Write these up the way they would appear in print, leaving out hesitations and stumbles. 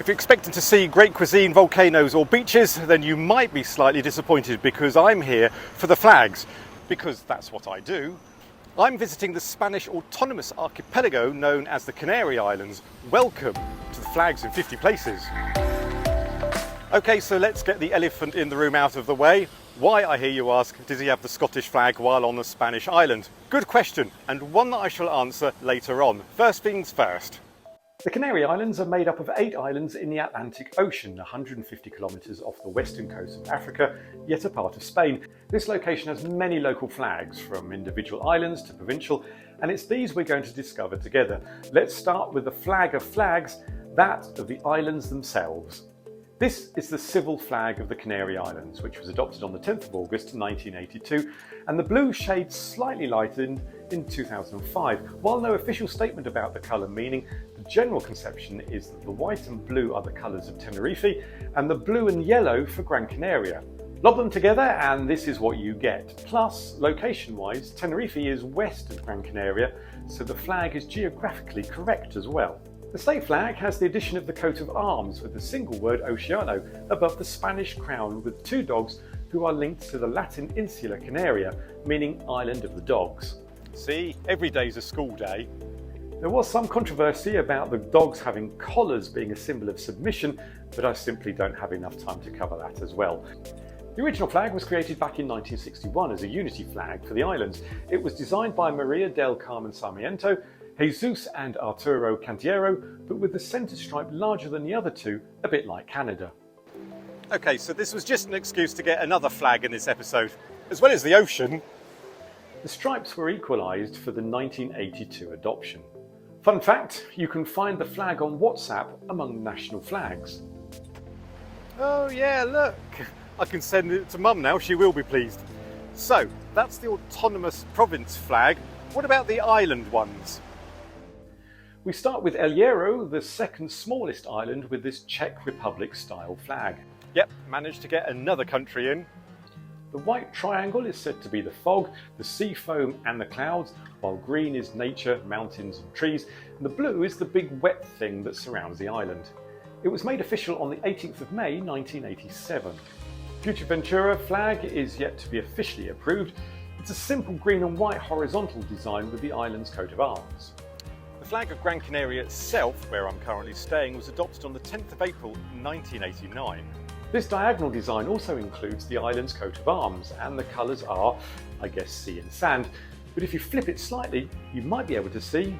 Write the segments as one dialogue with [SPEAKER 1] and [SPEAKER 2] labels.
[SPEAKER 1] If you're expecting to see great cuisine, volcanoes or beaches, then you might be slightly disappointed because I'm here for the flags, because that's what I do. I'm visiting the Spanish autonomous archipelago known as the Canary Islands. Welcome to the Flags in 50 Places. Okay, so let's get the elephant in the room out of the way. Why, I hear you ask, does he have the Scottish flag while on a Spanish island? Good question, and one that I shall answer later on. First things first. The Canary Islands are made up of 8 islands in the Atlantic Ocean, 150 kilometres off the western coast of Africa, yet a part of Spain. This location has many local flags, from individual islands to provincial, and it's these we're going to discover together. Let's start with the flag of flags, that of the islands themselves. This is the civil flag of the Canary Islands, which was adopted on the 10th of August 1982, and the blue shade slightly lightened in 2005. While no official statement about the colour meaning, the general conception is that the white and blue are the colours of Tenerife, and the blue and yellow for Gran Canaria. Lob them together and this is what you get. Plus, location-wise, Tenerife is west of Gran Canaria, so the flag is geographically correct as well. The state flag has the addition of the coat of arms with the single word Oceano above the Spanish crown with 2 dogs who are linked to the Latin Insula Canaria, meaning island of the dogs. See, every day's a school day. There was some controversy about the dogs having collars being a symbol of submission, but I simply don't have enough time to cover that as well. The original flag was created back in 1961 as a unity flag for the islands. It was designed by Maria del Carmen Sarmiento, Jesus and Arturo Cantiero, but with the centre stripe larger than the other 2, a bit like Canada. Okay, so this was just an excuse to get another flag in this episode, as well as the ocean. The stripes were equalised for the 1982 adoption. Fun fact, you can find the flag on WhatsApp among national flags. Oh yeah, look, I can send it to Mum now, she will be pleased. So, that's the autonomous province flag. What about the island ones? We start with El Yaro, the second smallest island with this Czech Republic style flag. Yep, managed to get another country in. The white triangle is said to be the fog, the sea foam and the clouds, while green is nature, mountains and trees, and the blue is the big wet thing that surrounds the island. It was made official on the 18th of May 1987. Fuerteventura flag is yet to be officially approved. It's a simple green and white horizontal design with the island's coat of arms. The flag of Gran Canaria itself, where I'm currently staying, was adopted on the 10th of April 1989. This diagonal design also includes the island's coat of arms, and the colours are, I guess, sea and sand. But if you flip it slightly, you might be able to see...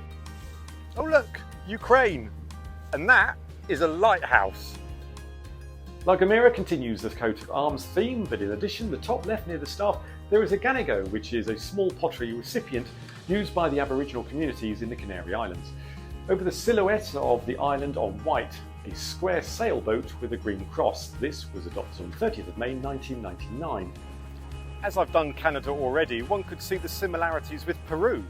[SPEAKER 1] Oh look, Ukraine! And that is a lighthouse! La Gomera continues the coat of arms theme, but in addition, the top left near the staff, there is a ganigo, which is a small pottery recipient used by the Aboriginal communities in the Canary Islands. Over the silhouette of the island on white, a square sailboat with a green cross. This was adopted on 30th of May 1999. As I've done Canada already, one could see the similarities with Peru.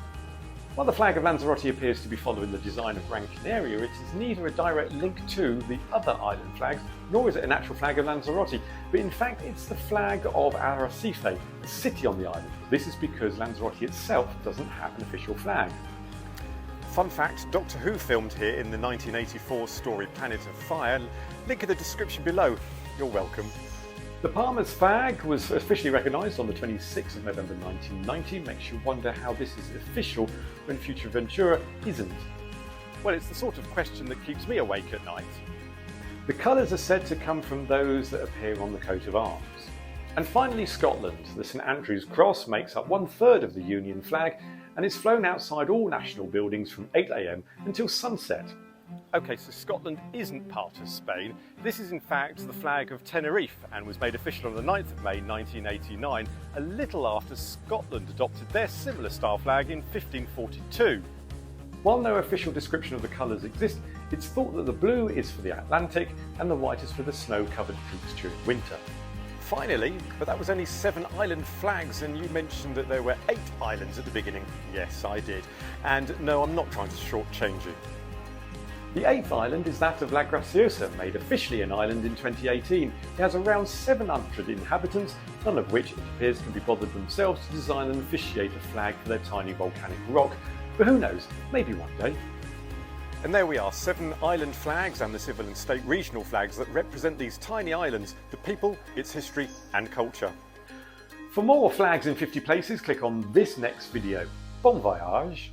[SPEAKER 1] While the flag of Lanzarote appears to be following the design of Gran Canaria, it is neither a direct link to the other island flags, nor is it an actual flag of Lanzarote, but in fact it's the flag of Arrecife, a city on the island. This is because Lanzarote itself doesn't have an official flag. Fun fact, Doctor Who filmed here in the 1984 story Planet of Fire. Link in the description below. You're welcome. The Palmer's flag was officially recognised on the 26th of November 1990. Makes you wonder how this is official when Fuerteventura isn't. Well, it's the sort of question that keeps me awake at night. The colours are said to come from those that appear on the coat of arms. And finally, Scotland. The St Andrew's Cross makes up 1/3 of the Union flag and is flown outside all national buildings from 8 AM until sunset. Okay, so Scotland isn't part of Spain. This is in fact the flag of Tenerife and was made official on the 9th of May 1989, a little after Scotland adopted their similar style flag in 1542. While no official description of the colours exists, it's thought that the blue is for the Atlantic and the white is for the snow-covered peaks during winter. Finally, but that was only 7 island flags, and you mentioned that there were 8 islands at the beginning. Yes, I did. And no, I'm not trying to shortchange you. The 8th island is that of La Graciosa, made officially an island in 2018. It has around 700 inhabitants, none of which it appears can be bothered themselves to design and officiate a flag for their tiny volcanic rock. But who knows, maybe one day. And there we are, 7 island flags and the civil and state regional flags that represent these tiny islands, the people, its history and culture. For more Flags in 50 Places, click on this next video. Bon voyage!